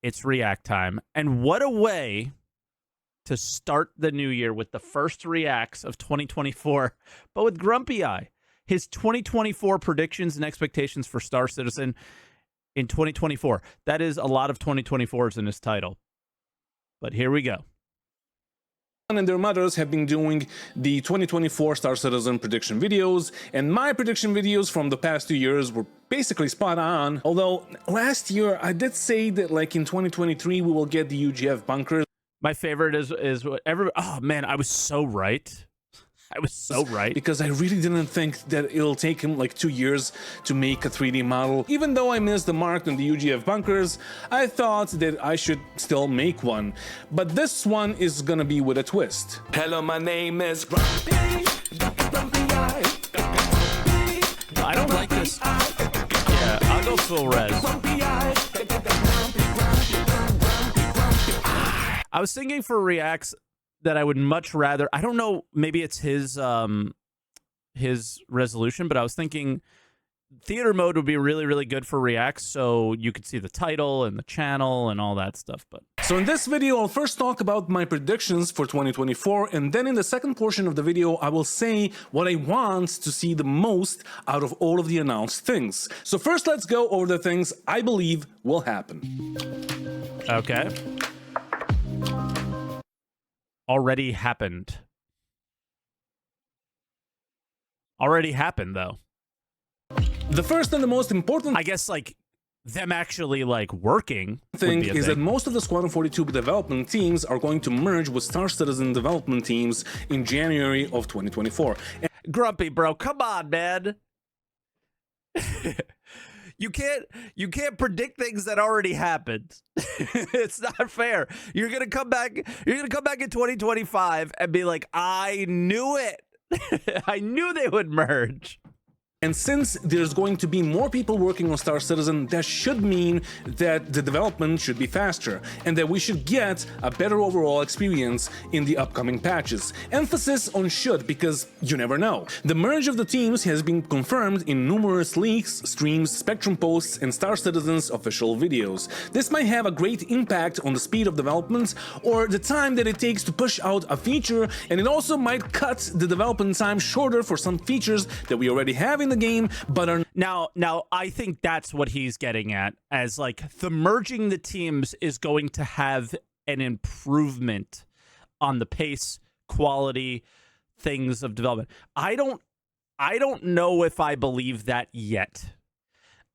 It's React time. And what a way to start the new year with the first reacts of 2024, but with Grumpy Eye. His 2024 predictions and expectations for Star Citizen in 2024. That is a lot of 2024s in his title. But here we go. And their mothers have been doing the 2024 Star Citizen prediction videos, and my prediction videos from the past 2 years were basically spot on. Although last year I did say that like in 2023 we will get the UGF bunkers. My favorite is what everybody. Oh man, I was so right. I was so right. Because I really didn't think that it'll take him like 2 years to make a 3D model. Even though I missed the mark on the UGF bunkers, I thought that I should still make one. But this one is gonna be with a twist. Hello, my name is Grumpy. I don't like this. Yeah, I'll go full res. I was thinking for reacts that I would much rather, I don't know, maybe it's his resolution, but I was thinking theater mode would be really, really good for reacts, so you could see the title and the channel and all that stuff. But so in this video, I'll first talk about my predictions for 2024, and then in the second portion of the video, I will say what I want to see the most out of all of the announced things. So first, let's go over the things I believe will happen. Okay. Already happened. Already happened, though. The first and the most important, I guess, like, them actually, like, working thing is that most of the Squadron 42 development teams are going to merge with Star Citizen development teams in January of 2024. Grumpy, bro, come on, man. You can't predict things that already happened. It's not fair. You're gonna come back in 2025 and be like, I knew it. I knew they would merge. And since there's going to be more people working on Star Citizen, that should mean that the development should be faster and that we should get a better overall experience in the upcoming patches. Emphasis on should, because you never know. The merge of the teams has been confirmed in numerous leaks, streams, Spectrum posts, and Star Citizen's official videos. This might have a great impact on the speed of development or the time that it takes to push out a feature, and it also might cut the development time shorter for some features that we already have in the game, but are now I think that's what he's getting at, as like the merging the teams is going to have an improvement on the pace, quality, things of development. I don't know if I believe that yet.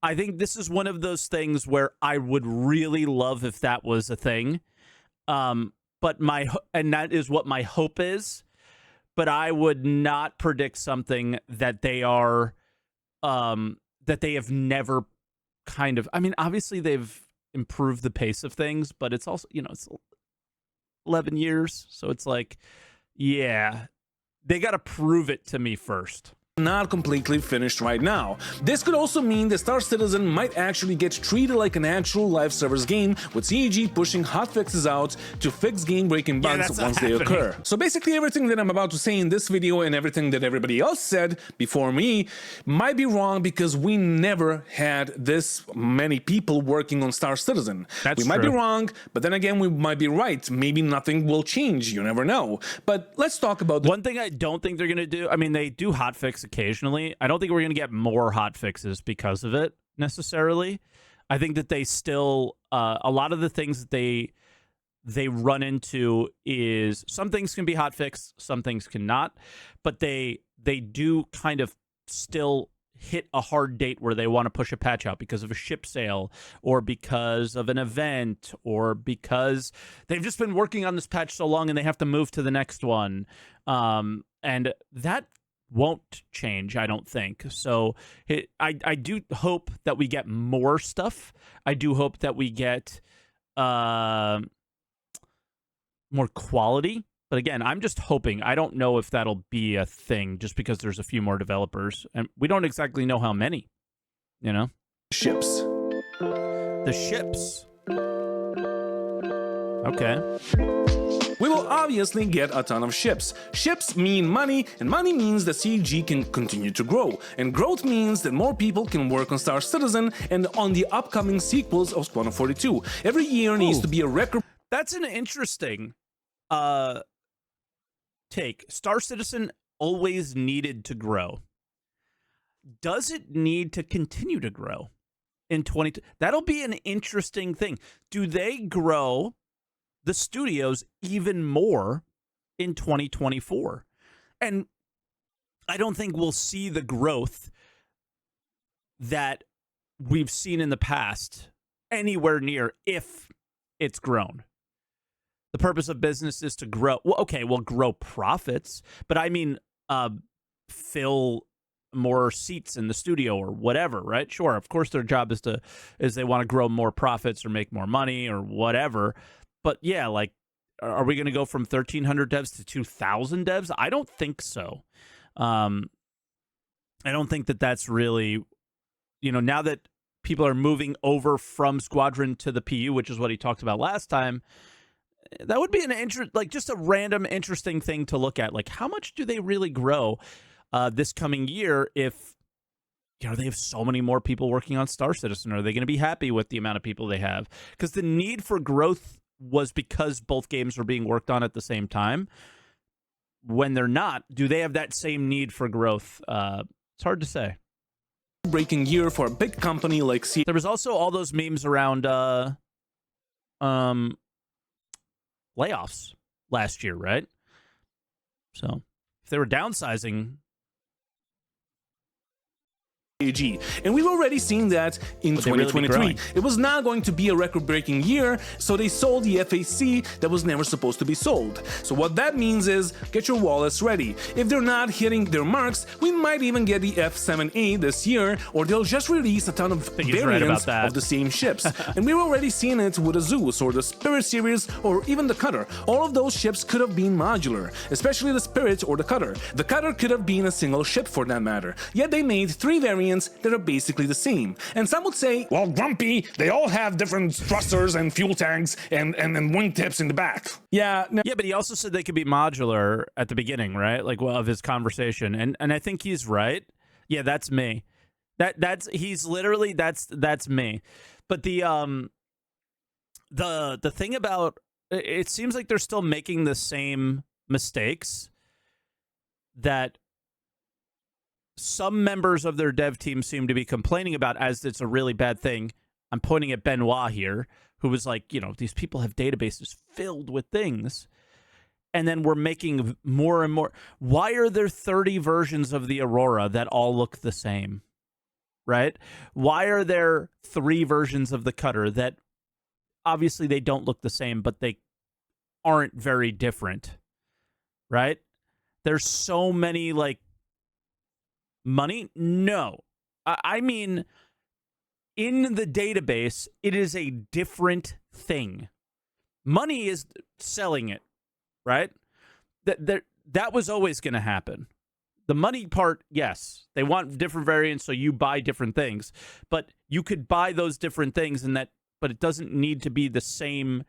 I think this is one of those things where I would really love if that was a thing. But that is what my hope is. But I would not predict something that they are that they have never kind of, I mean, obviously they've improved the pace of things, but it's also, you know, it's 11 years. So it's like, yeah, they got to prove it to me first. Not completely finished right now. This could also mean that Star Citizen might actually get treated like an actual live service game, with CEG pushing hotfixes out to fix game-breaking bugs once they occur. So basically everything that I'm about to say in this video and everything that everybody else said before me might be wrong, because we never had this many people working on Star Citizen. That's we might be wrong, but then again we might be right. Maybe nothing will change, you never know. But let's talk about one thing I don't think they're gonna do. I mean, they do hotfix occasionally. I don't think we're going to get more hot fixes because of it necessarily. I think that they still a lot of the things that they run into is some things can be hot fixed, some things cannot, but they do kind of still hit a hard date where they want to push a patch out because of a ship sale or because of an event or because they've just been working on this patch so long and they have to move to the next one. And that won't change, I don't think. So I do hope that we get more stuff. I do hope that we get more quality. But again, I'm just hoping. I don't know if that'll be a thing just because there's a few more developers. And we don't exactly know how many, you know? ships. The ships. Okay. we will obviously get a ton of ships. Ships mean money, and money means that CG can continue to grow. And growth means that more people can work on Star Citizen and on the upcoming sequels of Squadron 42. Every year needs to be a record. That's an interesting take. Star Citizen always needed to grow. Does it need to continue to grow in 20? That'll be an interesting thing. Do they grow the studios even more in 2024? And I don't think we'll see the growth that we've seen in the past anywhere near if it's grown. The purpose of business is to grow. Well, okay, we'll grow profits, but I mean, fill more seats in the studio or whatever, right? Sure, of course their job is they want to grow more profits or make more money or whatever. But yeah, like, are we going to go from 1,300 devs to 2,000 devs? I don't think so. I don't think that that's really, now that people are moving over from Squadron to the PU, which is what he talked about last time, that would be just a random interesting thing to look at. Like, how much do they really grow this coming year if they have so many more people working on Star Citizen? Are they going to be happy with the amount of people they have? Because the need for growth was because both games were being worked on at the same time. When they're not, do they have that same need for growth? It's hard to say. Breaking year for a big company like CG. There was also all those memes around layoffs last year, right? So if they were downsizing, and we've already seen that in 2023. It was not going to be a record-breaking year, so they sold the FAC that was never supposed to be sold. So what that means is, get your wallets ready. If they're not hitting their marks, we might even get the F7A this year, or they'll just release a ton of variants of the same ships. And we've already seen it with the Zeus, or the Spirit series, or even the Cutter. All of those ships could have been modular, especially the Spirit or the Cutter. The Cutter could have been a single ship for that matter. Yet they made 3 variants that are basically the same. And some would say, well, Grumpy, they all have different thrusters and fuel tanks and wingtips in the back. Yeah, no. Yeah, but he also said they could be modular at the beginning, right? Like, well, of his conversation. And I think he's right. Yeah, that's me. That's me. But the thing about it seems like they're still making the same mistakes that some members of their dev team seem to be complaining about as it's a really bad thing. I'm pointing at Benoit here, who was like, these people have databases filled with things, and then we're making more and more. Why are there 30 versions of the Aurora that all look the same, right? Why are there 3 versions of the Cutter that obviously they don't look the same, but they aren't very different, right? There's so many, like, money? No. I mean, in the database, it is a different thing. Money is selling it, right? That was always going to happen. The money part, yes. They want different variants, so you buy different things. But you could buy those different things, but it doesn't need to be the same.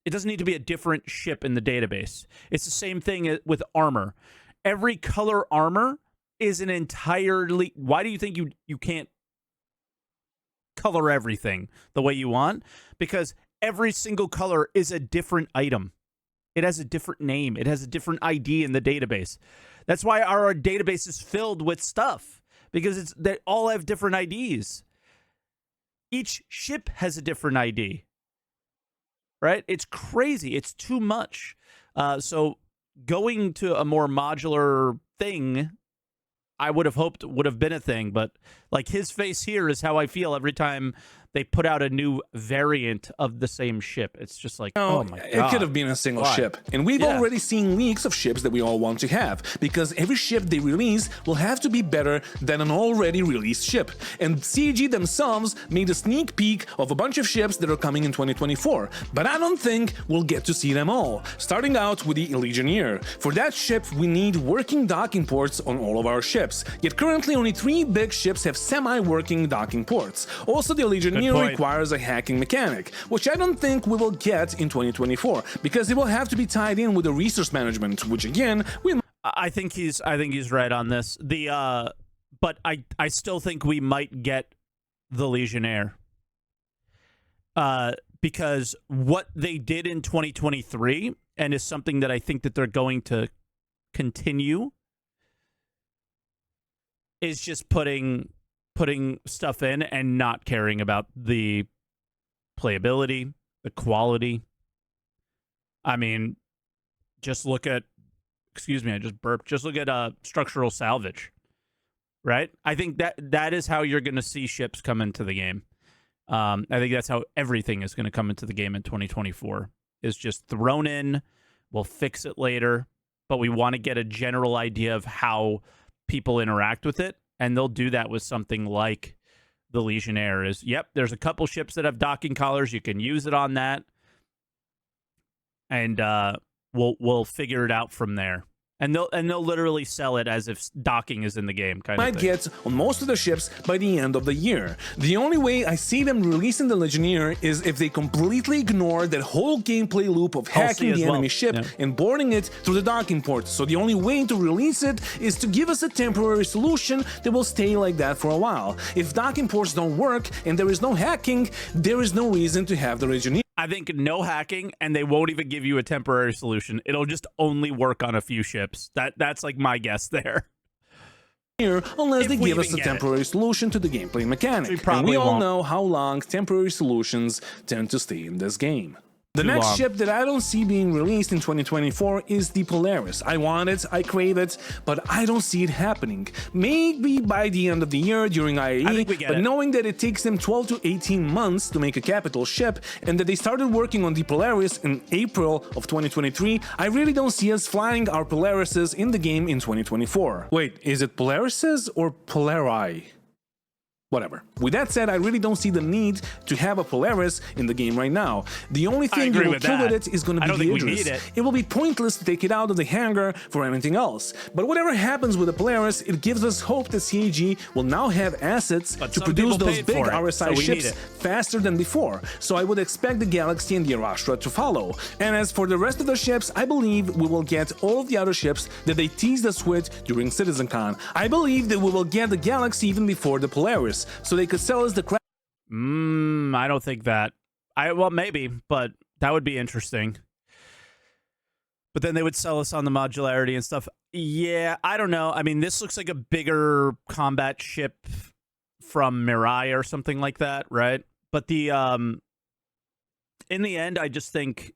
It doesn't need to be a different ship in the database. It's the same thing with armor. Every color armor is an entirely... Why do you think you can't color everything the way you want? Because every single color is a different item. It has a different name. It has a different ID in the database. That's why our database is filled with stuff, because they all have different IDs. Each ship has a different ID, right? It's crazy. It's too much. So going to a more modular thing, I would have hoped would have been a thing, but like his face here is how I feel every time they put out a new variant of the same ship. It's just like, oh my God. It could have been a single ship. And we've already seen leaks of ships that we all want to have, because every ship they release will have to be better than an already released ship. And CG themselves made a sneak peek of a bunch of ships that are coming in 2024, but I don't think we'll get to see them all. Starting out with the Legionnaire. For that ship, we need working docking ports on all of our ships. Yet currently only 3 big ships have semi-working docking ports. Also, the Legionnaire Legionnaire point. requires a hacking mechanic, which I don't think we will get in 2024, because it will have to be tied in with the resource management, which again, I think he's right on this. But I still think we might get the Legionnaire. Because what they did in 2023, and is something that I think that they're going to continue, is just putting stuff in and not caring about the playability, the quality. I mean, just look at, excuse me, I just burped. Just look at structural salvage, right? I think that is how you're going to see ships come into the game. I think that's how everything is going to come into the game in 2024. Is just thrown in. We'll fix it later, but we want to get a general idea of how people interact with it, and they'll do that with something like the Legionnaire. Is, yep, there's a couple ships that have docking collars. You can use it on that, and we'll figure it out from there. And they'll literally sell it as if docking is in the game, kind of thing. might get on most of the ships by the end of the year. The only way I see them releasing the Legionnaire is if they completely ignore that whole gameplay loop of hacking the enemy ship and boarding it through the docking port. So the only way to release it is to give us a temporary solution that will stay like that for a while. If docking ports don't work and there is no hacking, there is no reason to have the Legionnaire. I think no hacking, and they won't even give you a temporary solution. It'll just only work on a few ships. That's like my guess there. Unless they give us a temporary solution to the gameplay mechanic. And we all know how long temporary solutions tend to stay in this game. The next ship that I don't see being released in 2024 is the Polaris. I want it, I crave it, but I don't see it happening. Maybe by the end of the year during IAE, but knowing that it takes them 12 to 18 months to make a capital ship, and that they started working on the Polaris in April of 2023, I really don't see us flying our Polarises in the game in 2024. Wait, is it Polarises or Polari? Whatever. With that said, I really don't see the need to have a Polaris in the game right now. The only thing you will kill with it is going to be the Idris. It will be pointless to take it out of the hangar for anything else. But whatever happens with the Polaris, it gives us hope that CAG will now have assets to produce those big RSI ships faster than before. So I would expect the Galaxy and the Arashtra to follow. And as for the rest of the ships, I believe we will get all of the other ships that they teased us with during CitizenCon. I believe that we will get the Galaxy even before the Polaris, so they could sell us the crap. I don't think that. Well, maybe, but that would be interesting. But then they would sell us on the modularity and stuff. Yeah, I don't know. I mean, this looks like a bigger combat ship from Mirai or something like that, right? But the in the end, I just think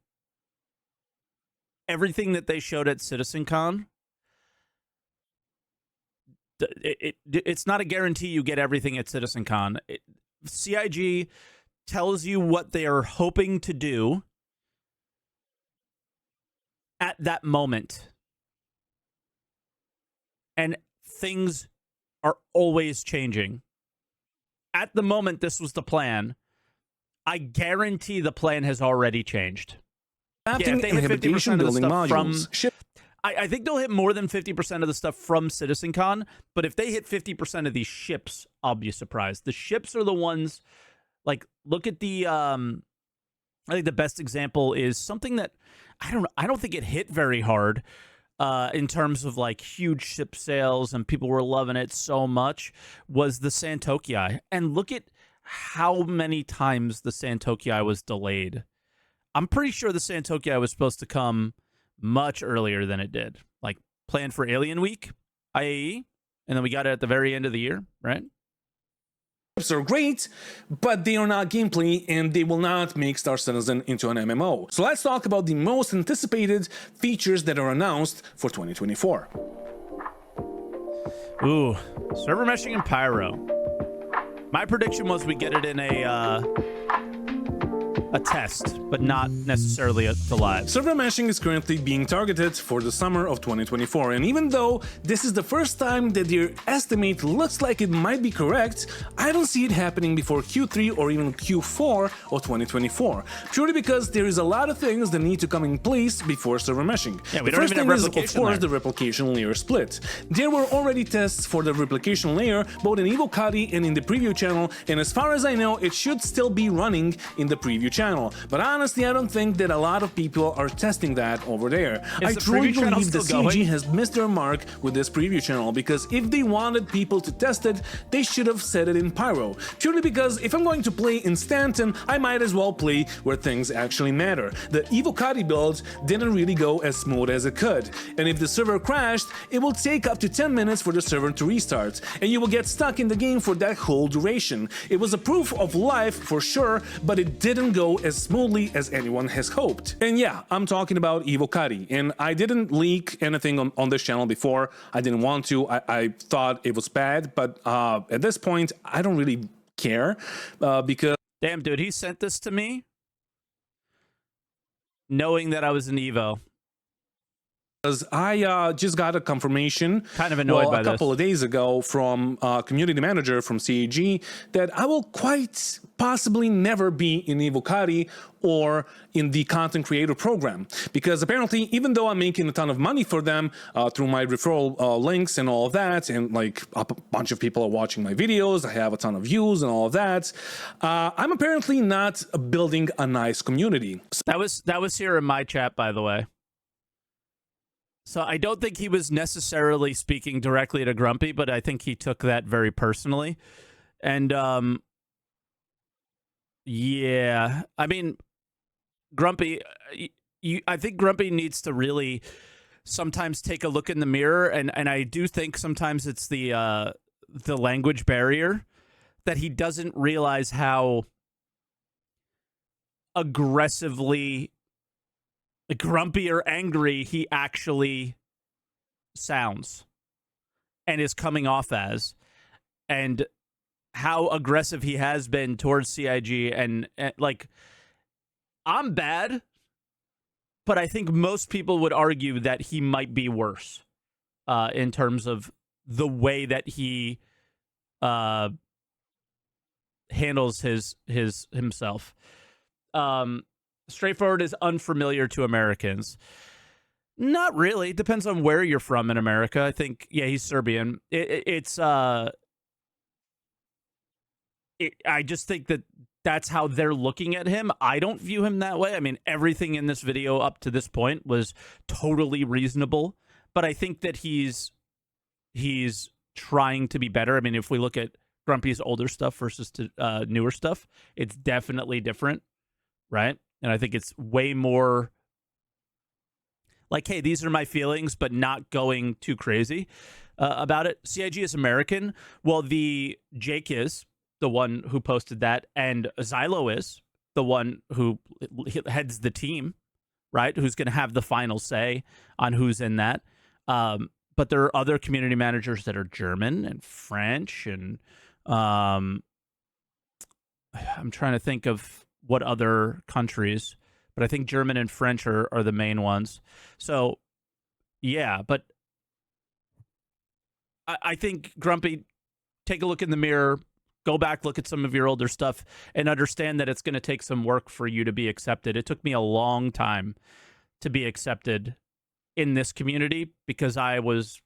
everything that they showed at CitizenCon, it's not a guarantee you get everything at CitizenCon. CIG tells you what they are hoping to do at that moment. And things are always changing. At the moment, this was the plan. I guarantee the plan has already changed. Yeah, if they hit 50% of the stuff from... I think they'll hit more than 50% of the stuff from CitizenCon, but if they hit 50% of these ships, I'll be surprised. The ships are the ones, like, look at the, I think the best example is something that, I don't think it hit very hard in terms of, like, huge ship sales and people were loving it so much, was the Santokii. And look at how many times the Santokii was delayed. I'm pretty sure the Santokii was supposed to come much earlier than it did. Like, planned for Alien Week, IAE, and then we got it at the very end of the year, right? Ships are great, but they are not gameplay, and they will not make Star Citizen into an MMO. So let's talk about the most anticipated features that are announced for 2024. Ooh, server meshing and pyro. My prediction was we get it in a a test, but not necessarily to live. Server meshing is currently being targeted for the summer of 2024, and even though this is the first time that their estimate looks like it might be correct, I don't see it happening before Q3 or even Q4 of 2024, purely because there is a lot of things that need to come in place before server meshing. Yeah, we the don't first even thing have is, of replication course, there. the replication layer split. There were already tests for the replication layer, both in Evocati and in the preview channel, and as far as I know, it should still be running in the preview channel. But honestly, I don't think that a lot of people are testing that over there. I the truly preview channel believe that still CG going? has missed their mark with this preview channel, because if they wanted people to test it, they should have said it in Pyro. Purely because if I'm going to play in Stanton, I might as well play where things actually matter. The Evocati build didn't really go as smooth as it could, and if the server crashed, it will take up to 10 minutes for the server to restart, and you will get stuck in the game for that whole duration. It was a proof of life for sure, but it didn't go as smoothly as anyone has hoped. And yeah, I'm talking about Evocati, and I didn't leak anything on this channel before. I didn't want to. I thought it was bad, but at this point, I don't really care because Damn, dude, he sent this to me knowing that I was an Evo. I just got a confirmation Kind of annoyed by a couple of days ago from community manager from CAG that I will quite possibly never be in Evocati or in the content creator program, because apparently, even though I'm making a ton of money for them through my referral links and all of that, and like a bunch of people are watching my videos, I have a ton of views and all of that, I'm apparently not building a nice community. That was here in my chat, by the way. So I don't think he was necessarily speaking directly to Grumpy, but I think he took that very personally. And yeah, I mean, Grumpy, I think Grumpy needs to really sometimes take a look in the mirror, and I do think sometimes it's the language barrier, that he doesn't realize how aggressively grumpy or angry he actually sounds and is coming off as, and how aggressive he has been towards CIG. And like, I'm bad, but I think most people would argue that he might be worse in terms of the way that he handles himself. Straightforward is unfamiliar to Americans. Not really. Depends on where you're from in America. I think, yeah, he's Serbian. I just think that that's how they're looking at him. I don't view him that way. I mean, everything in this video up to this point was totally reasonable, but I think that he's trying to be better. I mean, if we look at Grumpy's older stuff versus newer stuff, it's definitely different, right? And I think it's way more like, hey, these are my feelings, but not going too crazy about it. CIG is American. Well, Jake is the one who posted that, and Xylo is the one who heads the team, right? Who's going to have the final say on who's in that. But there are other community managers that are German and French, and I'm trying to think of what other countries, but I think German and French are the main ones. So, yeah, but I think, Grumpy, take a look in the mirror, go back, look at some of your older stuff, and understand that it's going to take some work for you to be accepted. It took me a long time to be accepted in this community because I was,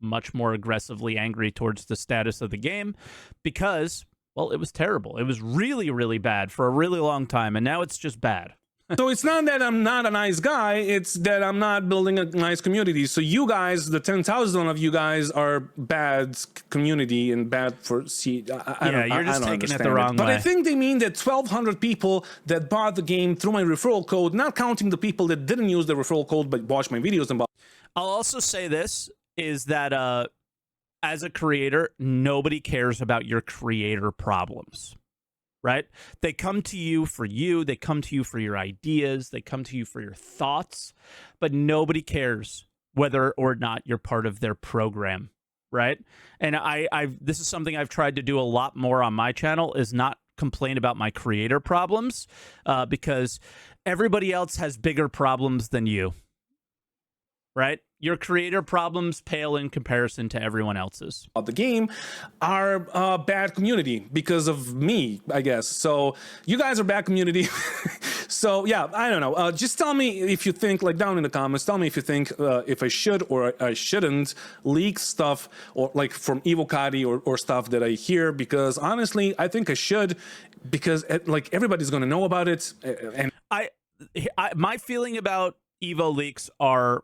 much more aggressively angry towards the status of the game because, well, it was terrible. It was really, really bad for a really long time, and now it's just bad. So it's not that I'm not a nice guy, it's that I'm not building a nice community. So you guys, the 10,000 of you guys, are bad community and bad for You're just taking it the wrong way. But I think they mean that 1,200 people that bought the game through my referral code, not counting the people that didn't use the referral code but watched my videos and bought. I'll also say this, is that as a creator, nobody cares about your creator problems, right? They come to you, they come to you for your ideas, they come to you for your thoughts, but nobody cares whether or not you're part of their program, right? And this is something I've tried to do a lot more on my channel, is not complain about my creator problems because everybody else has bigger problems than you, right? Your creator problems pale in comparison to everyone else's. Of the game are a bad community because of me, I guess. So you guys are bad community. So yeah, I don't know. Just tell me if you think, like down in the comments, tell me if you think if I should or I shouldn't leak stuff or like from Evocati or stuff that I hear, because honestly, I think I should, because like everybody's going to know about it. And my feeling about Evo leaks are,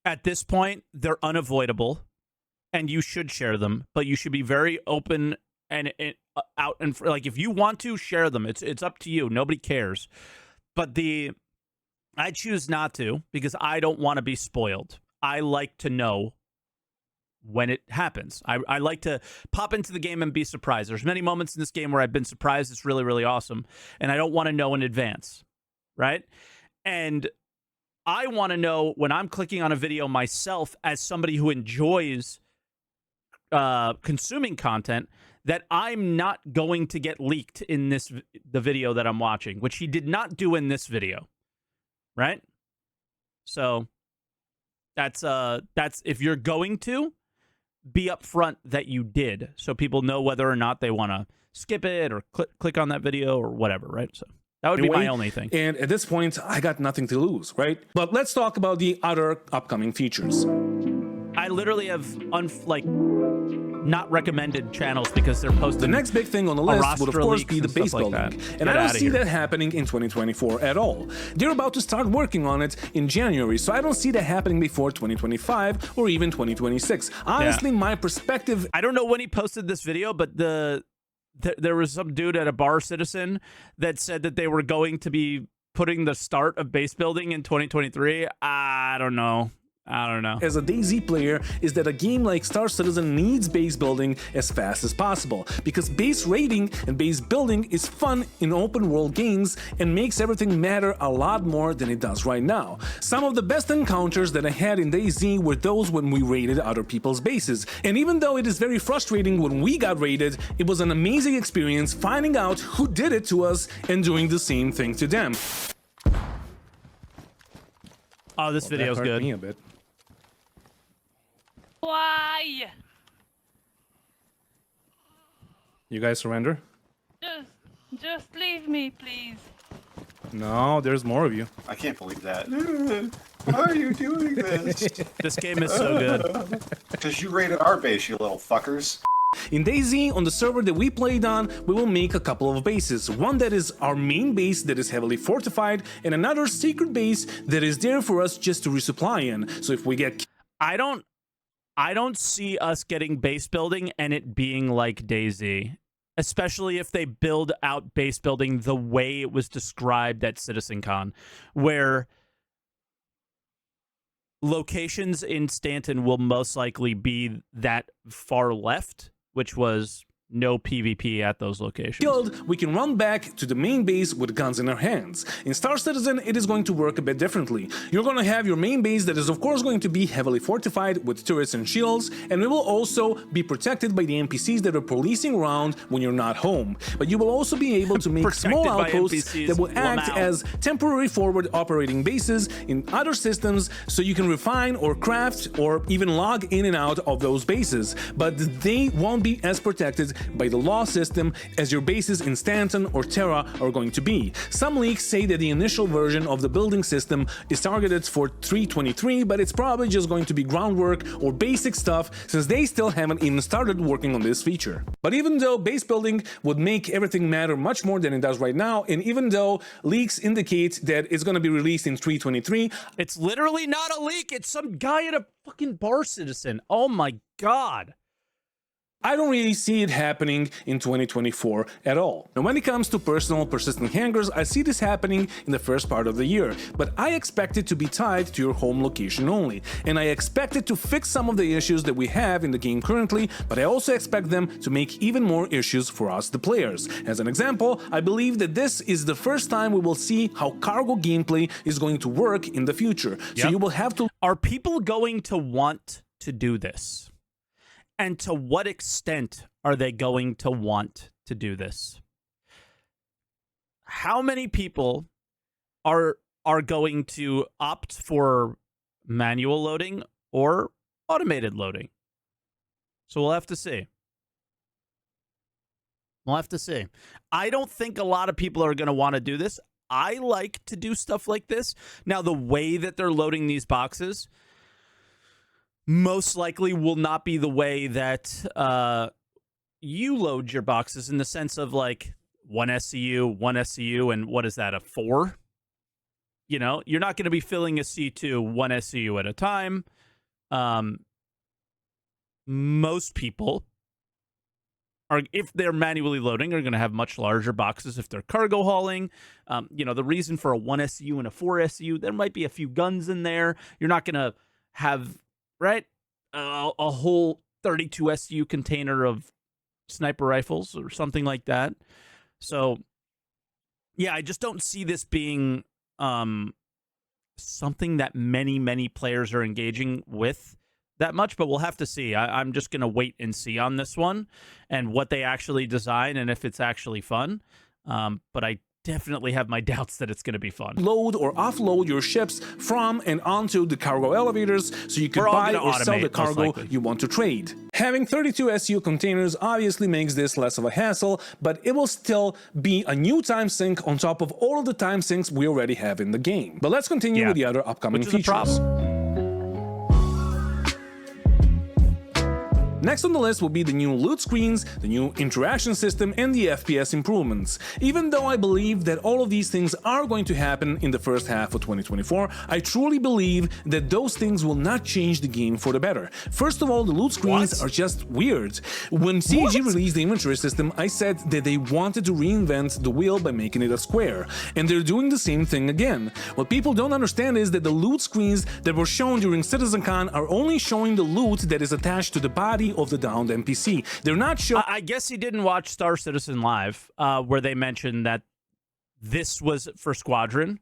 at this point, they're unavoidable, and you should share them, but you should be very open and out and like if you want to share them, it's up to you. Nobody cares. But I choose not to because I don't want to be spoiled. I like to know when it happens. I like to pop into the game and be surprised. There's many moments in this game where I've been surprised. It's really, really awesome, and I don't want to know in advance, right? And I want to know when I'm clicking on a video myself as somebody who enjoys consuming content that I'm not going to get leaked in the video that I'm watching, which he did not do in this video, right? So that's if you're going to be upfront that you did, so people know whether or not they want to skip it or click on that video or whatever, right? So that would be my only thing. And at this point, I got nothing to lose, right? But let's talk about the other upcoming features. I literally have not recommended channels because they're posting. The next big thing on the list would of course be the base building, and I don't see that happening in 2024 at all. They're about to start working on it in January, so I don't see that happening before 2025 or even 2026. Honestly, my perspective. I don't know when he posted this video, but there was some dude at a bar citizen that said that they were going to be putting the start of base building in 2023. I don't know. As a DayZ player, is that a game like Star Citizen needs base building as fast as possible, because base raiding and base building is fun in open world games and makes everything matter a lot more than it does right now. Some of the best encounters that I had in DayZ were those when we raided other people's bases, and even though it is very frustrating when we got raided, it was an amazing experience finding out who did it to us and doing the same thing to them. Oh, this video's good. Me a bit. Why? You guys surrender? Just leave me, please. No, there's more of you. I can't believe that. Why are you doing this? This game is so good. Because you raided our base, you little fuckers. In DayZ, on the server that we played on, we will make a couple of bases. One that is our main base that is heavily fortified, and another secret base that is there for us just to resupply in. So if we get... I don't see us getting base building and it being like DayZ, especially if they build out base building the way it was described at CitizenCon, where locations in Stanton will most likely be that far left, which was no PvP at those locations. We can run back to the main base with guns in our hands. In Star Citizen, it is going to work a bit differently. You're going to have your main base that is of course going to be heavily fortified with turrets and shields, and it will also be protected by the NPCs that are policing around when you're not home. But you will also be able to make small outposts that will act as temporary forward operating bases in other systems, so you can refine or craft or even log in and out of those bases. But they won't be as protected by the law system as your bases in Stanton or Terra are going to be. Some leaks say that the initial version of the building system is targeted for 3.23, but it's probably just going to be groundwork or basic stuff, since they still haven't even started working on this feature. But even though base building would make everything matter much more than it does right now, and even though leaks indicate that it's going to be released in 3.23, it's literally not a leak, it's some guy at a fucking bar citizen. Oh my god. I don't really see it happening in 2024 at all. And when it comes to personal persistent hangers, I see this happening in the first part of the year, but I expect it to be tied to your home location only, and I expect it to fix some of the issues that we have in the game currently, but I also expect them to make even more issues for us, the players. As an example, I believe that this is the first time we will see how cargo gameplay is going to work in the future. Yep. So you will have to... Are people going to want to do this? And to what extent are they going to want to do this? how many people are going to opt for manual loading or automated loading? So we'll have to see. We'll have to see. I don't think a lot of people are going to want to do this. I like to do stuff like this. Now, the way that they're loading these boxes most likely will not be the way that you load your boxes, in the sense of like one SCU, and what is that, a 4? You know, you're not going to be filling a C2 one SCU at a time. Most people are, if they're manually loading, are going to have much larger boxes if they're cargo hauling. You know, the reason for a 1 SCU and a 4 SCU, there might be a few guns in there. You're not going to have, right, a whole 32 SCU container of sniper rifles or something like that. So, yeah, I just don't see this being something that many players are engaging with that much, but we'll have to see. I'm just going to wait and see on this one and what they actually design and if it's actually fun. But I definitely have my doubts that it's going to be fun. Load or offload your ships from and onto the cargo elevators so you can buy or sell the cargo you want to trade. Having 32 SU containers obviously makes this less of a hassle, but it will still be a new time sink on top of all of the time sinks we already have in the game. But let's continue with the other upcoming features. Next on the list will be the new loot screens, the new interaction system, and the FPS improvements. Even though I believe that all of these things are going to happen in the first half of 2024, I truly believe that those things will not change the game for the better. First of all, the loot screens are just weird. When CG released the inventory system, I said that they wanted to reinvent the wheel by making it a square, and they're doing the same thing again. What people don't understand is that the loot screens that were shown during CitizenCon are only showing the loot that is attached to the body of the downed NPC. They're not showing... I guess he didn't watch Star Citizen Live, where they mentioned that this was for Squadron,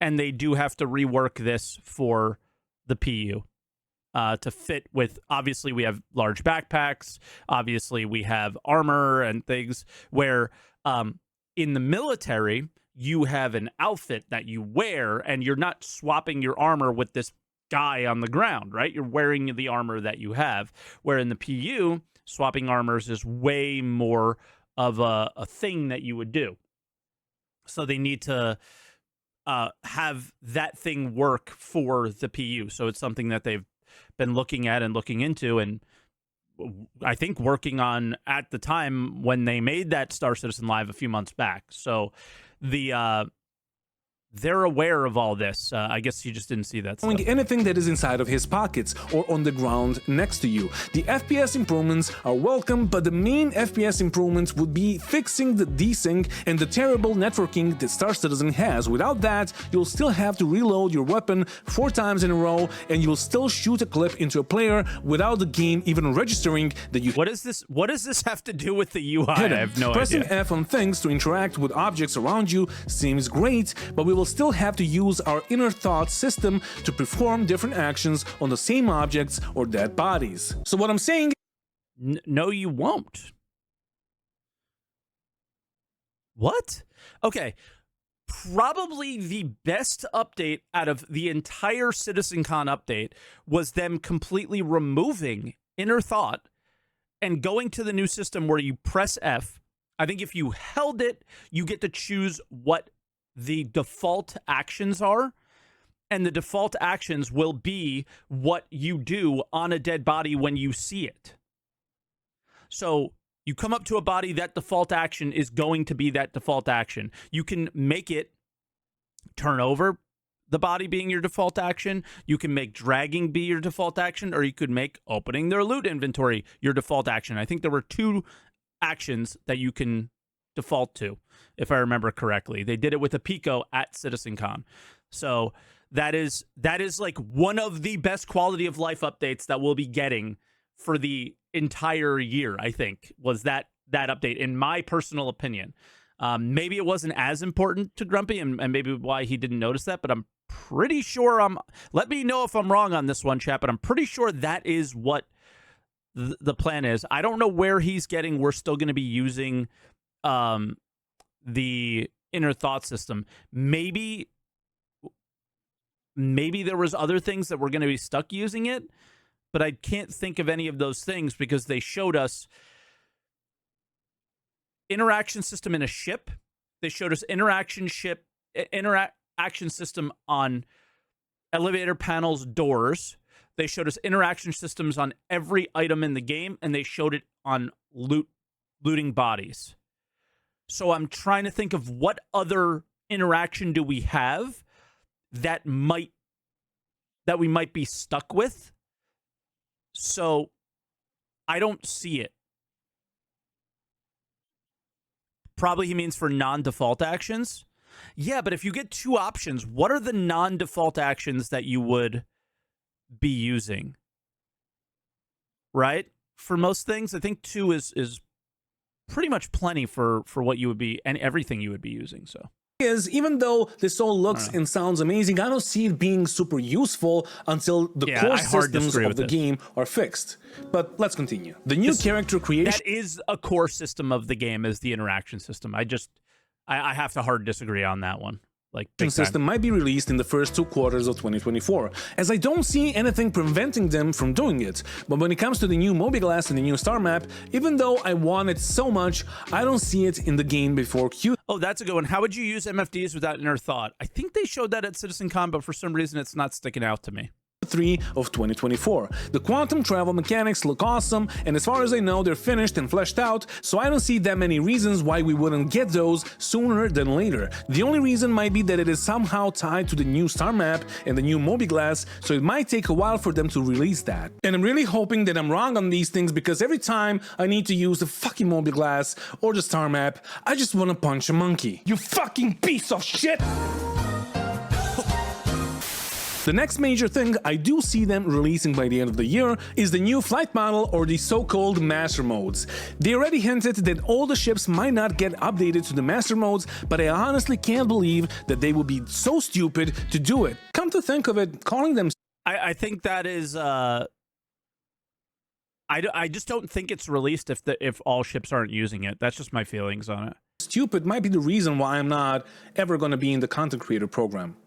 and they do have to rework this for the PU to fit with... Obviously, we have large backpacks. Obviously, we have armor and things where in the military, you have an outfit that you wear, and you're not swapping your armor with this guy on the ground, right? You're wearing the armor that you have, where in the PU, swapping armors is way more of a thing that you would do. So they need to have that thing work for the PU. So it's something that they've been looking at and looking into, and I think working on at the time when they made that Star Citizen Live a few months back. So the they're aware of all this. I guess you just didn't see that stuff. Anything that is inside of his pockets or on the ground next to you. The FPS improvements are welcome, but the main FPS improvements would be fixing the desync and the terrible networking that Star Citizen has. Without that, you'll still have to reload your weapon 4 times in a row, and you'll still shoot a clip into a player without the game even registering that you... What does this have to do with the UI? I have no Pressing idea. F on things to interact with objects around you seems great, but we will still have to use our inner thought system to perform different actions on the same objects or dead bodies. So what I'm saying... No, you won't. What? Okay. Probably the best update out of the entire CitizenCon update was them completely removing inner thought and going to the new system where you press F. I think if you held it, you get to choose what the default actions are, and the default actions will be what you do on a dead body when you see it. So you come up to a body, that default action is going to be that default action. You can make it turn over the body being your default action. You can make dragging be your default action, or you could make opening their loot inventory your default action. I think there were 2 actions that you can default to, if I remember correctly. They did it with a Pico at CitizenCon. So that is like one of the best quality of life updates that we'll be getting for the entire year, I think, was that update, in my personal opinion. Maybe it wasn't as important to Grumpy, and maybe why he didn't notice that, but I'm pretty sure let me know if I'm wrong on this one, chat, but I'm pretty sure that is what the plan is. I don't know where he's getting. We're still going to be using the inner thought system. Maybe there was other things that we're going to be stuck using it, but I can't think of any of those things because they showed us interaction system in a ship. They showed us interaction system on elevator panels, doors. They showed us interaction systems on every item in the game, and they showed it on looting bodies. So I'm trying to think of what other interaction do we have that we might be stuck with. So I don't see it. Probably he means for non-default actions. Yeah, but if you get two options, what are the non-default actions that you would be using? Right? For most things, I think 2 is pretty much plenty for what you would be and everything you would be using. So is, even though this all looks and sounds amazing, I don't see it being super useful until the core systems of the game are fixed. But let's continue. The new character creation... That is a core system of the game, is the interaction system. I have to hard disagree on that one. Like, system might be released in the first 2 quarters of 2024, as I don't see anything preventing them from doing it. But when it comes to the new Moby-Glass and the new star map, even though I want it so much, I don't see it in the game before Q. Oh, that's a good one. How would you use MFDs without inner thought? I think they showed that at CitizenCon, but for some reason it's not sticking out to me. 3 of 2024. The quantum travel mechanics look awesome, and as far as I know, they're finished and fleshed out, so I don't see that many reasons why we wouldn't get those sooner than later. The only reason might be that it is somehow tied to the new star map and the new Moby-Glass, so it might take a while for them to release that. And I'm really hoping that I'm wrong on these things, because every time I need to use the fucking Moby-Glass or the star map, I just want to punch a monkey. You fucking piece of shit! The next major thing I do see them releasing by the end of the year is the new flight model, or the so-called master modes. They already hinted that all the ships might not get updated to the master modes, but I honestly can't believe that they would be so stupid to do it. Come to think of it, calling them... I think that is... I just don't think it's released if all ships aren't using it. That's just my feelings on it. Stupid might be the reason why I'm not ever going to be in the content creator program.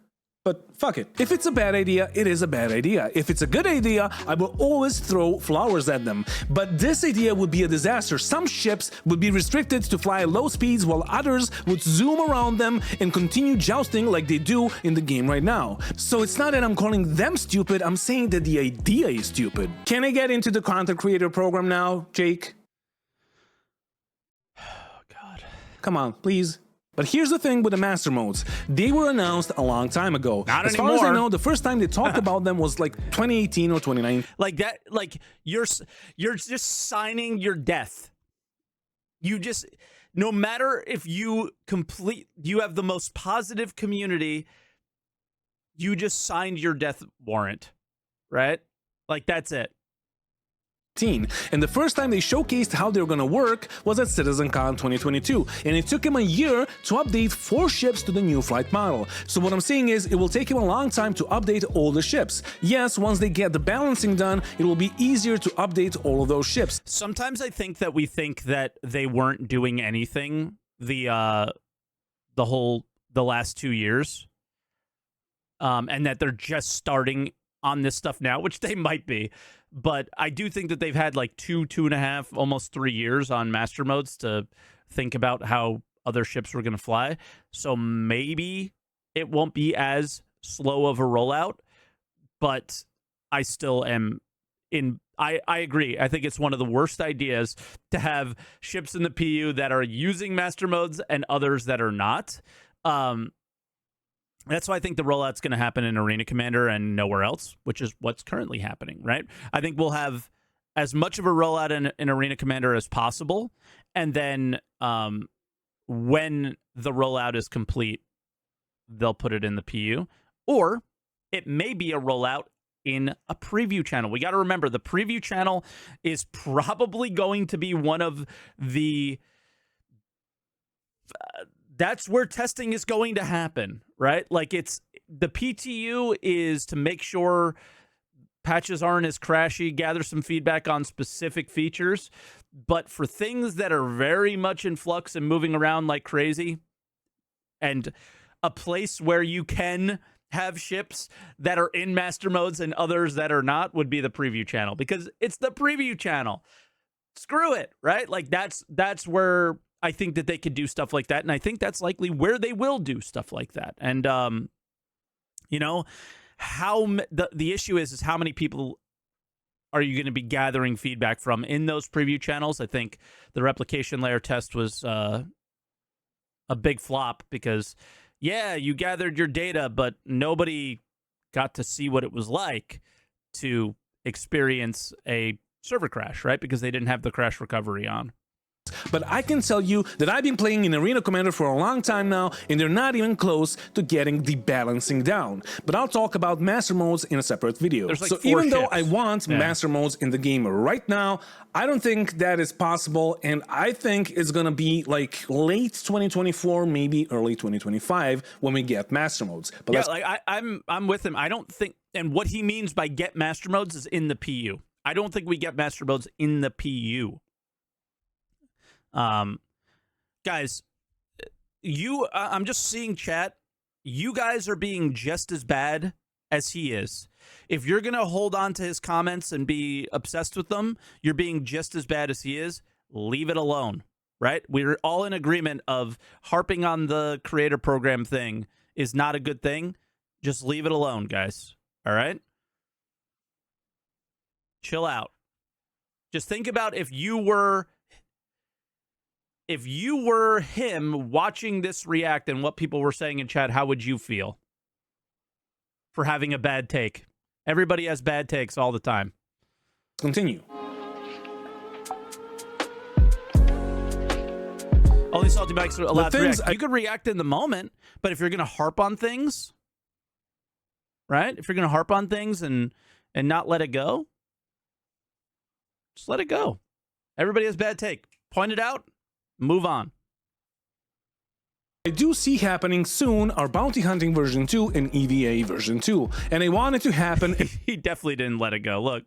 But fuck it. If it's a bad idea, it is a bad idea. If it's a good idea, I will always throw flowers at them. But this idea would be a disaster. Some ships would be restricted to fly at low speeds, while others would zoom around them and continue jousting like they do in the game right now. So it's not that I'm calling them stupid, I'm saying that the idea is stupid. Can I get into the content creator program now, Jake? Oh, God. Come on, please. But here's the thing with the master modes. They were announced a long time ago. Not as anymore. Far as I know, the first time they talked about them was like 2018 or 2019. Like that, like you're just signing your death. You just, no matter if you have the most positive community, you just signed your death warrant, right? Like that's it. And the first time they showcased how they were going to work was at CitizenCon 2022, and it took him a year to update 4 ships to the new flight model. So what I'm saying is, it will take him a long time to update all the ships. Yes, once they get the balancing done, it will be easier to update all of those ships. Sometimes I think that we think that they weren't doing anything the last 2 years, and that they're just starting on this stuff now, which they might be. But I do think that they've had like 2.5, almost 3 years on master modes to think about how other ships were going to fly. So maybe it won't be as slow of a rollout, but I still am I agree. I think it's one of the worst ideas to have ships in the PU that are using master modes and others that are not. That's why I think the rollout's going to happen in Arena Commander and nowhere else, which is what's currently happening, right? I think we'll have as much of a rollout in Arena Commander as possible, and then when the rollout is complete, they'll put it in the PU, or it may be a rollout in a preview channel. We got to remember, the preview channel is probably going to be one of the... that's where testing is going to happen, right? Like it's the PTU is to make sure patches aren't as crashy, gather some feedback on specific features. But for things that are very much in flux and moving around like crazy, And a place where you can have ships that are in master modes and others that are not would be the preview channel, because it's the preview channel. Screw it, right? Like that's where I think that they could do stuff like that, and I think that's likely where they will do stuff like that. And you know, the issue is how many people are you going to be gathering feedback from in those preview channels? I think the replication layer test was a big flop because, yeah, you gathered your data, but nobody got to see what it was like to experience a server crash, right? Because they didn't have the crash recovery on. But I can tell you that I've been playing in Arena Commander for a long time now, and they're not even close to getting the balancing down. But I'll talk about master modes in a separate video. There's like so 4 even though ships. I want master modes in the game right now, I don't think that is possible, and I think it's gonna be like late 2024, maybe early 2025 when we get master modes. But yeah, like I'm with him. I don't think, and what he means by get master modes is in the PU. I don't think we get master modes in the PU. Guys, I'm just seeing chat. You guys are being just as bad as he is. If you're going to hold on to his comments and be obsessed with them, you're being just as bad as he is. Leave it alone, right? We're all in agreement of harping on the creator program thing is not a good thing. Just leave it alone, guys. All right? Chill out. Just think about if you were him watching this react and what people were saying in chat, how would you feel for having a bad take? Everybody has bad takes all the time. Continue. Only salty mics are allowed to react. You could react in the moment, but if you're going to harp on things, right? If you're going to harp on things and not let it go, just let it go. Everybody has bad take. Point it out. Move on. I do see happening soon are Bounty Hunting version 2 and EVA version 2, and I want it to happen. He definitely didn't let it go. Look.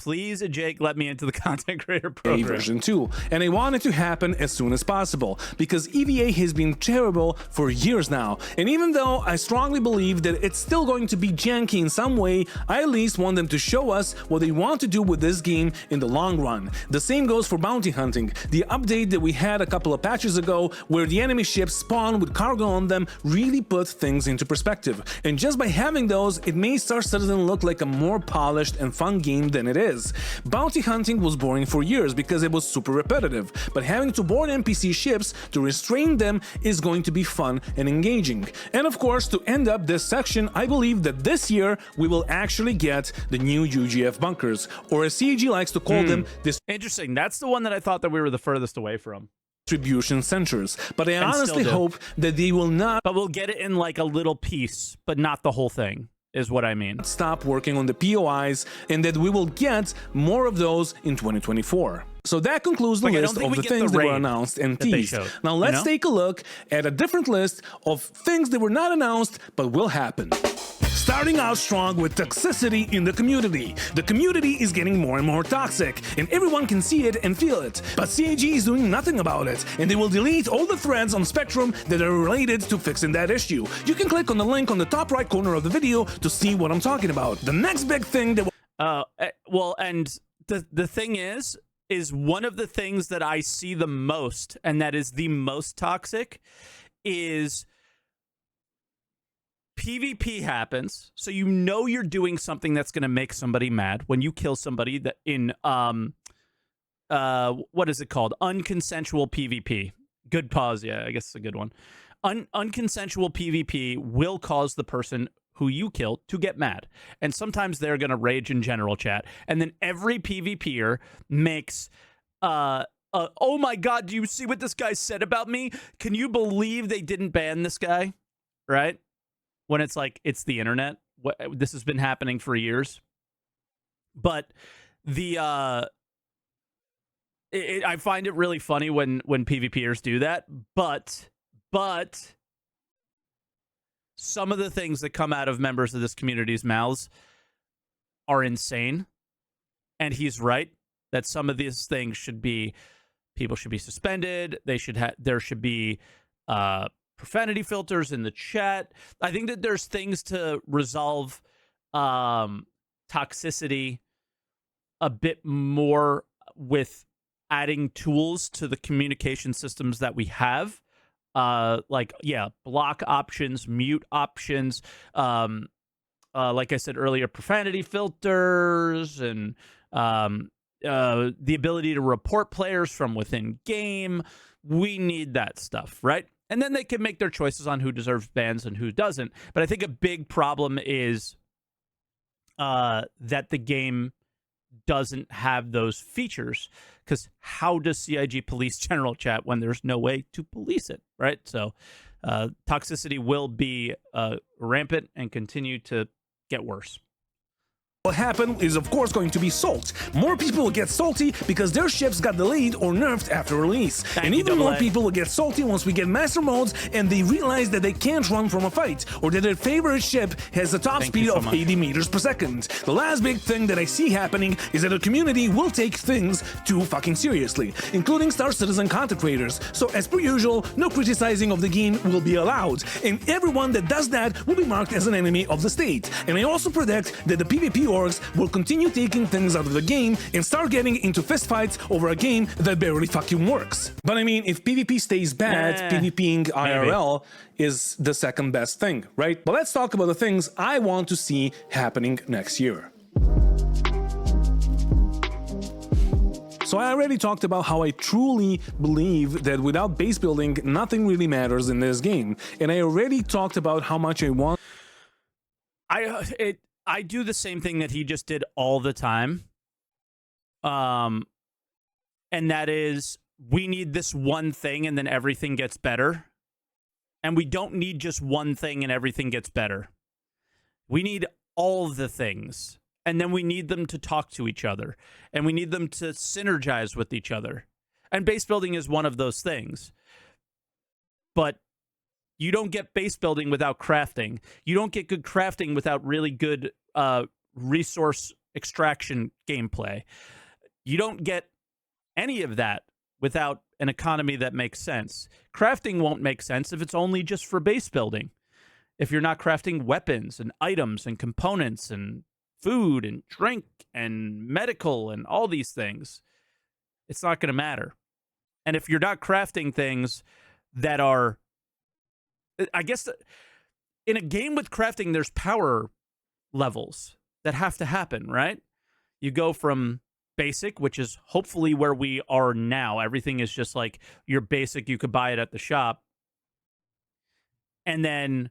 Please, Jake, let me into the content creator program. Version 2, and I want it to happen as soon as possible, because EVA has been terrible for years now, and even though I strongly believe that it's still going to be janky in some way, I at least want them to show us what they want to do with this game in the long run. The same goes for Bounty Hunting. The update that we had a couple of patches ago, where the enemy ships spawn with cargo on them, really put things into perspective, and just by having those, it made Star Citizen look like a more polished and fun game than it is. Bounty hunting was boring for years because it was super repetitive, but having to board NPC ships to restrain them is going to be fun and engaging. And of course, to end up this section, I believe that this year we will actually get the new UGF bunkers, or as CAG likes to call them, Interesting. That's the one that I thought that we were the furthest away from. distribution centers. But I honestly hope that they will not. But we'll get it in like a little piece, but not the whole thing. Is what I mean. Stop working on the POIs, and that we will get more of those in 2024. So that concludes the list of the things that were announced and teased. Now let's take a look at a different list of things that were not announced but will happen. Starting out strong with toxicity in the community. The community is getting more and more toxic, and everyone can see it and feel it. But CAG is doing nothing about it, and they will delete all the threads on Spectrum that are related to fixing that issue. You can click on the link on the top right corner of the video to see what I'm talking about. The next big thing that well, and the thing is one of the things that I see the most, and that is the most toxic, is PvP happens, so you know you're doing something that's going to make somebody mad when you kill somebody that in what is it called? Unconsensual PvP. Good pause, yeah, I guess it's a good one. Unconsensual PvP will cause the person who you kill to get mad, and sometimes they're going to rage in general chat, and then every PvPer makes oh my god, do you see what this guy said about me? Can you believe they didn't ban this guy? Right? When it's like, it's the internet. This has been happening for years. But the I find it really funny when PvPers do that. But some of the things that come out of members of this community's mouths are insane. And he's right that some of these things should be, people should be suspended. There should be profanity filters in the chat. I think that there's things to resolve toxicity a bit more with adding tools to the communication systems that we have. Like, yeah, block options, mute options, like I said earlier, profanity filters, and the ability to report players from within game. We need that stuff, right? And then they can make their choices on who deserves bans and who doesn't. But I think a big problem is that the game doesn't have those features, because how does CIG police general chat when there's no way to police it, right? So toxicity will be rampant and continue to get worse. What happened is, of course, going to be Salt. More people will get salty because their ships got delayed or nerfed after release. And even more people will get salty once we get master modes and they realize that they can't run from a fight, or that their favorite ship has a top speed of 80 meters per second. The last big thing that I see happening is that the community will take things too fucking seriously, including Star Citizen content creators. So as per usual, no criticizing of the game will be allowed, and everyone that does that will be marked as an enemy of the state. And I also predict that the PvP orgs will continue taking things out of the game and start getting into fistfights over a game that barely fucking works. But I mean, if PvP stays bad, PvPing IRL is the second best thing, right? But let's talk about the things I want to see happening next year. So I already talked about how I truly believe that without base building, nothing really matters in this game. And I already talked about how much I want. I do the same thing that he just did all the time. And that is, we need this one thing and then everything gets better. And we don't need just one thing and everything gets better. We need all the things. And then we need them to talk to each other. And we need them to synergize with each other. And base building is one of those things. But you don't get base building without crafting. You don't get good crafting without really good resource extraction gameplay. You don't get any of that without an economy that makes sense. Crafting won't make sense if it's only just for base building. If you're not crafting weapons and items and components and food and drink and medical and all these things, it's not going to matter. And if you're not crafting things that are, I guess, in a game with crafting, there's power levels that have to happen, right? You go from basic, which is hopefully where we are now. Everything is just like your basic, you could buy it at the shop. And then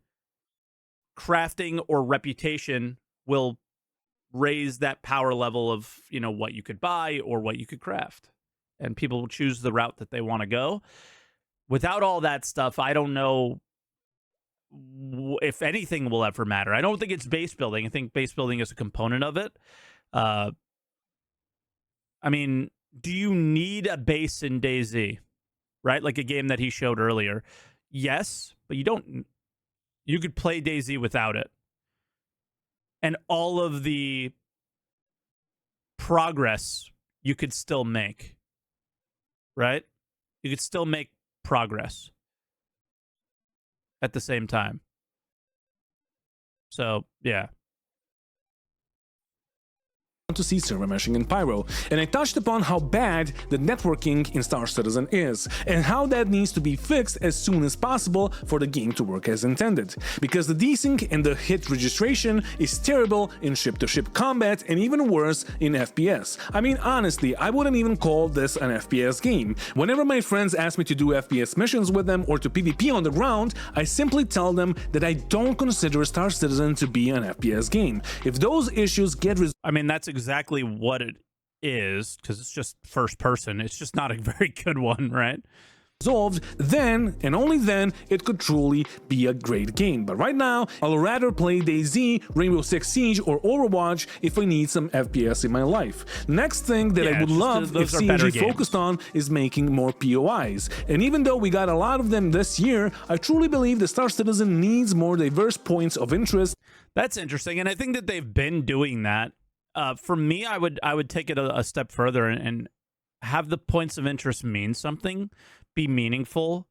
crafting or reputation will raise that power level of, you know, what you could buy or what you could craft. And people will choose the route that they want to go. Without all that stuff, I don't know if anything will ever matter. I don't think it's base building. I think base building is a component of it. I mean, do you need a base in DayZ, right? Like a game that he showed earlier. Yes, but you don't. You could play DayZ without it. And all of the progress you could still make, right? You could still make progress at the same time. So, yeah. To see server meshing in Pyro, and I touched upon how bad the networking in Star Citizen is, and how that needs to be fixed as soon as possible for the game to work as intended, because the desync and the hit registration is terrible in ship-to-ship combat and even worse in FPS. I mean, honestly, I wouldn't even call this an FPS game. Whenever my friends ask me to do FPS missions with them or to PvP on the ground, I simply tell them that I don't consider Star Citizen to be an FPS game. If those issues get resolved, I mean, that's exactly what it is, because it's just first person. It's just not a very good one, right? Resolved, then and only then it could truly be a great game. But right now, I'll rather play DayZ, Rainbow Six Siege, or Overwatch if I need some FPS in my life. Next thing that I would love if CIG focused on is making more POIs. And even though we got a lot of them this year, I truly believe the Star Citizen needs more diverse points of interest. That's interesting, and I think that they've been doing that. For me, I would take it a step further and have the points of interest mean something, be meaningful.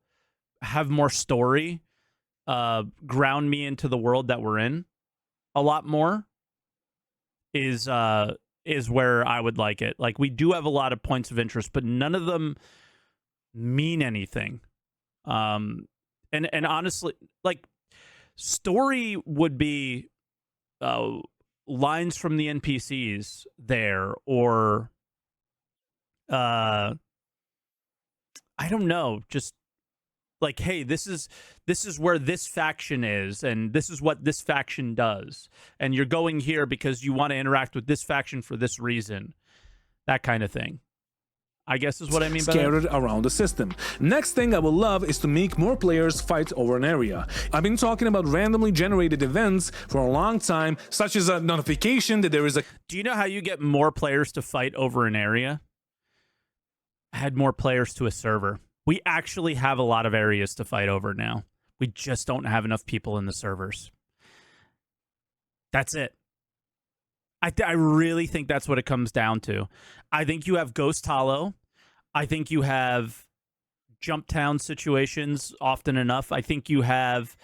have more story, ground me into the world that we're in a lot more is where I would like it. Like, we do have a lot of points of interest, but none of them mean anything. And honestly, like, story would be lines from the NPCs there, or I don't know, just like, hey, this is where this faction is, and this is what this faction does, and you're going here because you want to interact with this faction for this reason. That kind of thing, I guess, is what I mean by that. Scattered around the system. Next thing I would love is to make more players fight over an area. I've been talking about randomly generated events for a long time, such as a notification that there is a... Do you know how you get more players to fight over an area? Add more players to a server. We actually have a lot of areas to fight over now. We just don't have enough people in the servers. That's it. I really think that's what it comes down to. I think you have Ghost Hollow. I think you have Jump Town situations often enough. I think you have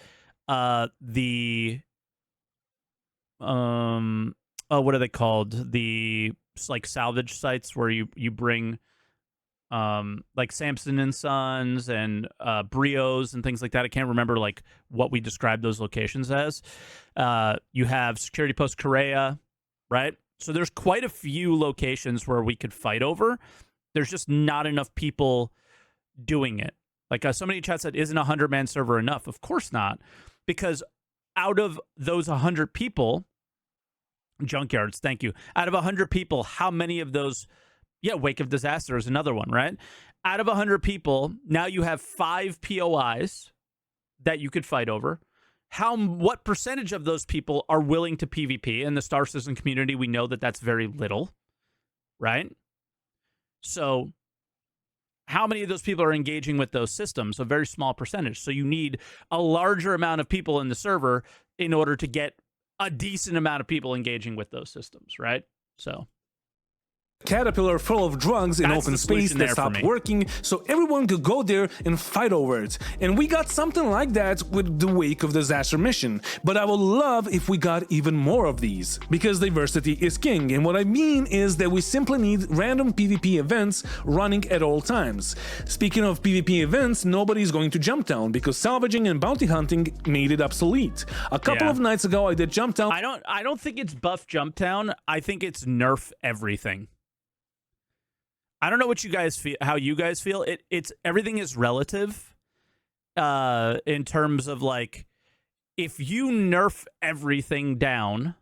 the what are they called? The like salvage sites where you bring like Samson and Sons and Brios and things like that. I can't remember like what we described those locations as. You have Security Post Correa, right? So there's quite a few locations where we could fight over. There's just not enough people doing it. Like somebody in chat said, isn't a 100-man server enough? Of course not. Because out of those 100 people, junkyards, thank you. Out of 100 people, how many of those... Yeah, Wake of Disaster is another one, right? Out of 100 people, now you have 5 POIs that you could fight over. What percentage of those people are willing to PvP? In the Star Citizen community, we know that that's very little, right? So how many of those people are engaging with those systems? A very small percentage. So you need a larger amount of people in the server in order to get a decent amount of people engaging with those systems, right? So... caterpillar full of drugs in That's open the space solution that there for stopped me. working, so everyone could go there and fight over it. And we got something like that with the Wake of Disaster mission. But I would love if we got even more of these, because diversity is king. And what I mean is that we simply need random PvP events running at all times. Speaking of PvP events, nobody's going to Jump Town because salvaging and bounty hunting made it obsolete. A couple of nights ago, I did Jump Town. I don't think it's buff Jump Town. I think it's nerf everything. I don't know what you guys feel, how you guys feel. It's everything is relative in terms of like, if you nerf everything down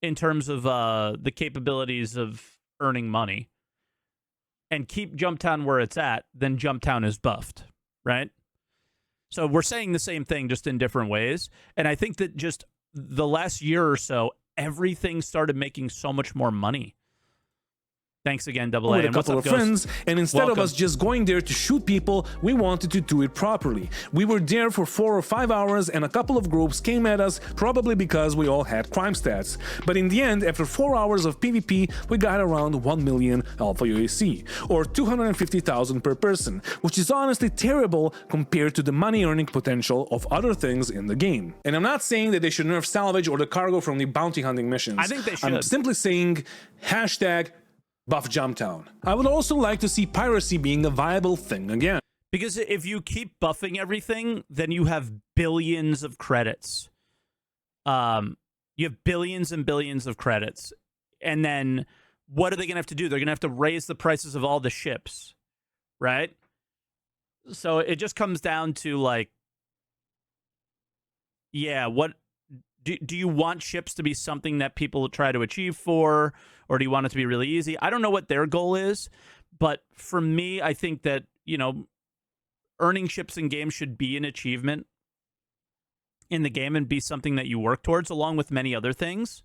in terms of the capabilities of earning money and keep Jump Town where it's at, then Jump Town is buffed, right? So we're saying the same thing just in different ways. And I think that just the last year or so, everything started making so much more money. Thanks again, Double A. With a And what's couple up, of Ghost? friends, and instead Welcome. of us just going there to shoot people, we wanted to do it properly. We were there for 4 or 5 hours, and a couple of groups came at us, probably because we all had crime stats. But in the end, after 4 hours of PvP, we got around 1 million Alpha UAC, or 250,000 per person, which is honestly terrible compared to the money-earning potential of other things in the game. And I'm not saying that they should nerf salvage or the cargo from the bounty hunting missions. I think they should. I'm simply saying hashtag buff Jump Town. I would also like to see piracy being a viable thing again. Because if you keep buffing everything, then you have billions of credits. You have billions and billions of credits. And then what are they going to have to do? They're going to have to raise the prices of all the ships, right? So it just comes down to like, yeah, what do you want ships to be something that people try to achieve for, or do you want it to be really easy? I don't know what their goal is, but for me, I think that, you know, earning ships in games should be an achievement in the game and be something that you work towards, along with many other things.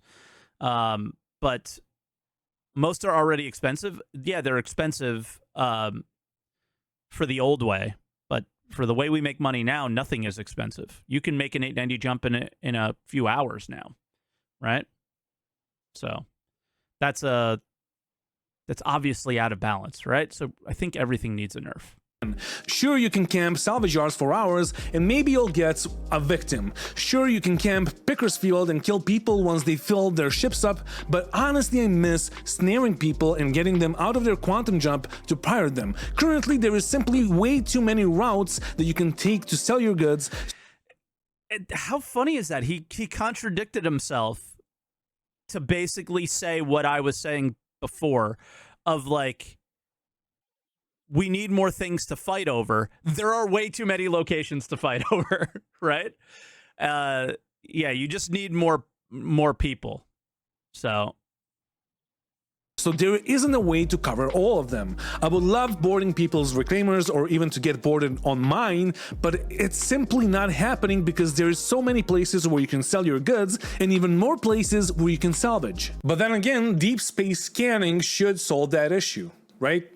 But most are already expensive. Yeah, they're expensive for the old way, but for the way we make money now, nothing is expensive. You can make an 890 jump in a few hours now, right? So that's obviously out of balance, right? So I think everything needs a nerf. Sure, you can camp salvage yards for hours and maybe you'll get a victim. Sure, you can camp Pickersfield and kill people once they fill their ships up, but honestly I miss snaring people and getting them out of their quantum jump to pirate them. Currently, there is simply way too many routes that you can take to sell your goods. And how funny is that? He contradicted himself to basically say what I was saying before of like, we need more things to fight over. There are way too many locations to fight over, right? Yeah, you just need more people. So there isn't a way to cover all of them. I would love boarding people's reclaimers or even to get boarded on mine, but it's simply not happening because there's so many places where you can sell your goods and even more places where you can salvage. But then again, deep space scanning should solve that issue, right?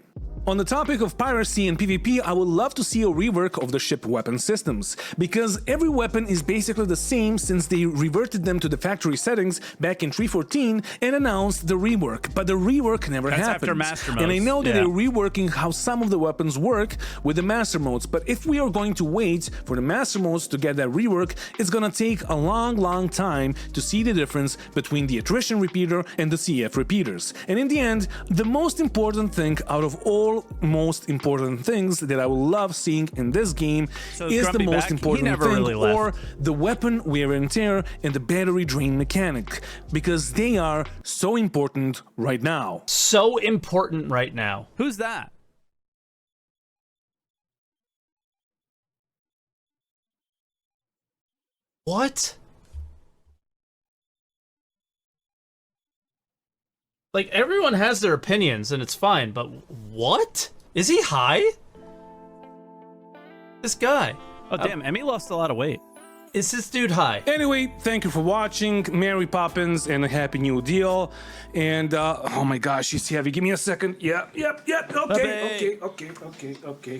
On the topic of piracy and PvP, I would love to see a rework of the ship weapon systems, because every weapon is basically the same since they reverted them to the factory settings back in 3.14 and announced the rework, but the rework never happened. After Master Modes. And I know that they're reworking how some of the weapons work with the Master Modes, but if we are going to wait for the Master Modes to get that rework, it's gonna take a long time to see the difference between the attrition repeater and the CF repeaters. And in the end, the most important thing out of all most important things that I will love seeing in this game is the most important thing, or the weapon wear and tear and the battery drain mechanic, because they are so important right now. So important right now. Who's that? What? Like, everyone has their opinions, and it's fine, but what? Is he high? This guy. Oh, damn, Emmy lost a lot of weight. Is this dude high? Anyway, thank you for watching. Merry Poppins and a Happy New Deal. And, oh my gosh, he's heavy. Give me a second. Yep. Okay.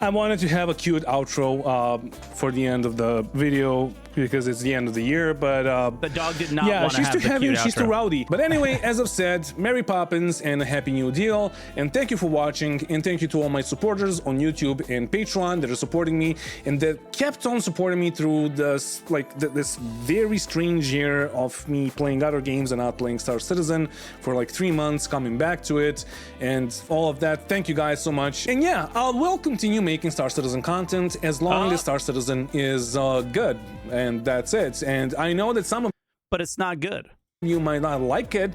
I wanted to have a cute outro for the end of the video because it's the end of the year, but the dog did not want to have the cute outro. Yeah, she's too heavy, she's too rowdy. But anyway, as I've said, Merry Poppins and a Happy New Deal, and thank you for watching, and thank you to all my supporters on YouTube and Patreon that are supporting me and that kept on supporting me through this this very strange year of me playing other games and not playing Star Citizen for like 3 months, coming back to it and all of that. Thank you guys so much. And yeah, I will continue making Star Citizen content as long as Star Citizen is good, and that's it. And I know that some of but it's not good. You might not like it,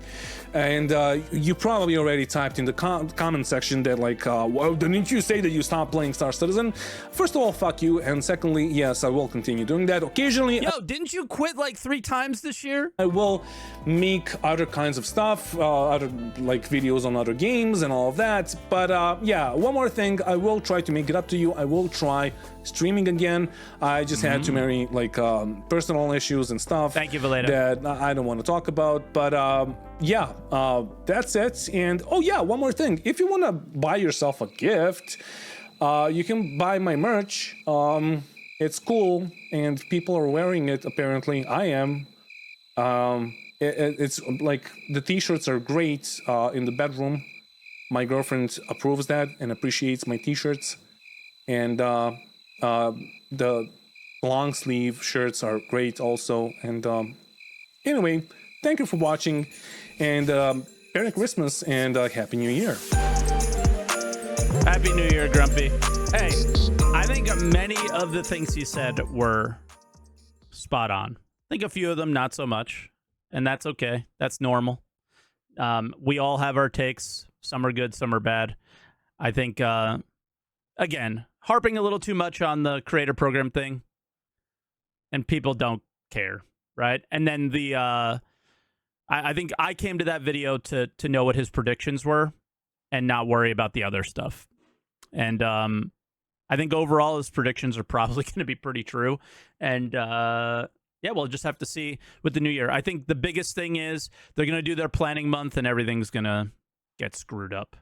and you probably already typed in the comment section that like, well, didn't you say that you stopped playing Star Citizen? First of all, fuck you, and secondly, yes, I will continue doing that occasionally. Yo, didn't you quit like 3 times this year? I will make other kinds of stuff, other like videos on other games and all of that, but yeah, one more thing, I will try to make it up to you. I will try streaming again. I just had too many like personal issues and stuff. Thank you, Valeda. That I don't want to talk about, but yeah, that's it. And oh yeah, one more thing, if you want to buy yourself a gift, you can buy my merch. It's cool and people are wearing it, apparently. I am. It's like the t-shirts are great in the bedroom. My girlfriend approves that and appreciates my t-shirts, and the long sleeve shirts are great also. And anyway, thank you for watching, and Merry Christmas and Happy New Year. Happy New Year, Grumpy. Hey, I think many of the things you said were spot on. I think a few of them not so much, and that's okay. That's normal. We all have our takes. Some are good, some are bad. I think, again, harping a little too much on the creator program thing, and people don't care, right? And then the I think I came to that video to know what his predictions were and not worry about the other stuff. And I think overall his predictions are probably going to be pretty true. And yeah, we'll just have to see with the new year. I think the biggest thing is they're going to do their planning month and everything's going to get screwed up.